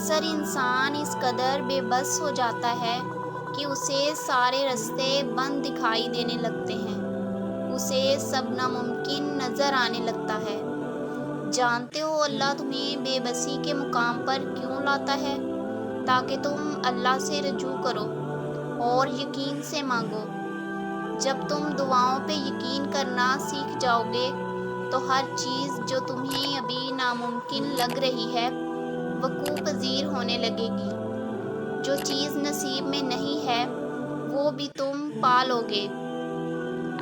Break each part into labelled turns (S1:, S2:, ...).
S1: اکثر انسان اس قدر بے بس ہو جاتا ہے کہ اسے سارے راستے بند دکھائی دینے لگتے ہیں، اسے سب ناممکن نظر آنے لگتا ہے۔ جانتے ہو اللہ تمہیں بے بسی کے مقام پر کیوں لاتا ہے؟ تاکہ تم اللہ سے رجوع کرو اور یقین سے مانگو۔ جب تم دعاؤں پہ یقین کرنا سیکھ جاؤ گے تو ہر چیز جو تمہیں ابھی ناممکن لگ رہی ہے وقوع پذیر ہونے لگے گی۔ جو چیز نصیب میں نہیں ہے وہ بھی تم پا لو گے۔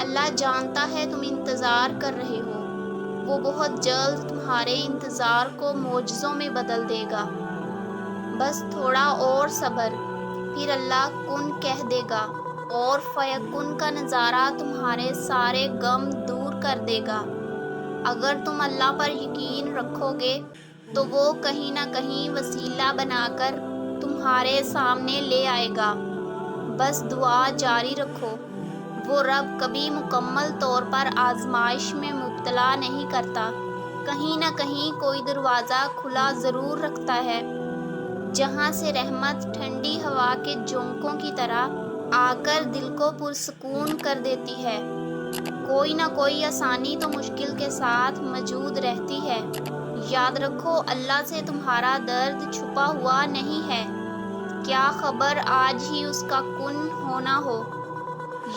S1: اللہ جانتا ہے تم انتظار کر رہے ہو، وہ بہت جلد تمہارے انتظار کو معجزوں میں بدل دے گا۔ بس تھوڑا اور صبر، پھر اللہ کن کہہ دے گا اور فیکن کا نظارہ تمہارے سارے غم دور کر دے گا۔ اگر تم اللہ پر یقین رکھو گے تو وہ کہیں نہ کہیں وسیلہ بنا کر تمہارے سامنے لے آئے گا۔ بس دعا جاری رکھو، وہ رب کبھی مکمل طور پر آزمائش میں مبتلا نہیں کرتا، کہیں نہ کہیں کوئی دروازہ کھلا ضرور رکھتا ہے جہاں سے رحمت ٹھنڈی ہوا کے جھونکوں کی طرح آ کر دل کو پرسکون کر دیتی ہے۔ کوئی نہ کوئی آسانی تو مشکل کے ساتھ موجود رہتی ہے۔ یاد رکھو اللہ سے تمہارا درد چھپا ہوا نہیں ہے، کیا خبر آج ہی اس کا کن ہونا ہو۔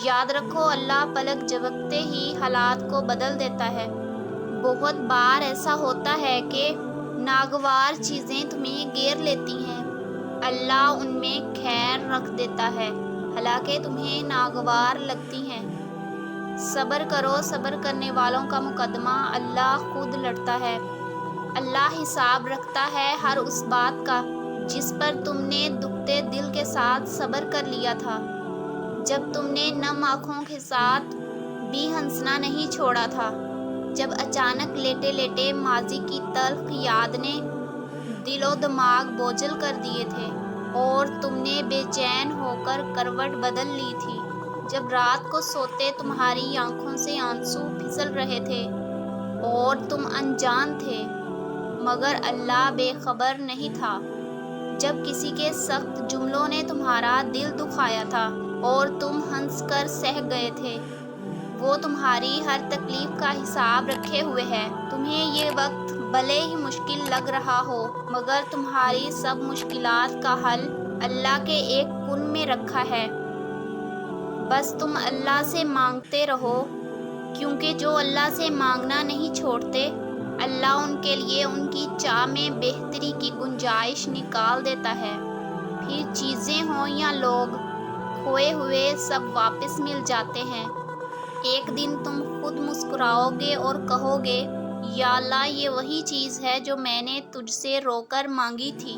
S1: یاد رکھو اللہ پلک جھپکتے ہی حالات کو بدل دیتا ہے۔ بہت بار ایسا ہوتا ہے کہ ناگوار چیزیں تمہیں گھیر لیتی ہیں، اللہ ان میں خیر رکھ دیتا ہے، حالانکہ تمہیں ناگوار لگتی ہیں۔ صبر کرو، صبر کرنے والوں کا مقدمہ اللہ خود لڑتا ہے۔ اللہ حساب رکھتا ہے ہر اس بات کا جس پر تم نے دکھتے دل کے ساتھ صبر کر لیا تھا، جب تم نے نم آنکھوں کے ساتھ بھی ہنسنا نہیں چھوڑا تھا، جب اچانک لیٹے لیٹے ماضی کی تلخ یاد نے دل و دماغ بوجھل کر دیے تھے اور تم نے بے چین ہو کر کروٹ بدل لی تھی، جب رات کو سوتے تمہاری آنکھوں سے آنسو پھسل رہے تھے اور تم انجان تھے مگر اللہ بے خبر نہیں تھا، جب کسی کے سخت جملوں نے تمہارا دل دکھایا تھا اور تم ہنس کر سہ گئے تھے، وہ تمہاری ہر تکلیف کا حساب رکھے ہوئے ہے۔ تمہیں یہ وقت بھلے ہی مشکل لگ رہا ہو مگر تمہاری سب مشکلات کا حل اللہ کے ایک کن میں رکھا ہے۔ بس تم اللہ سے مانگتے رہو، کیونکہ جو اللہ سے مانگنا نہیں چھوڑتے اللہ ان کے لیے ان کی چاہ میں بہتری کی گنجائش نکال دیتا ہے۔ پھر چیزیں ہوں یا لوگ، کھوئے ہوئے سب واپس مل جاتے ہیں۔ ایک دن تم خود مسکراؤ گے اور کہو گے یا اللہ یہ وہی چیز ہے جو میں نے تجھ سے رو کر مانگی تھی۔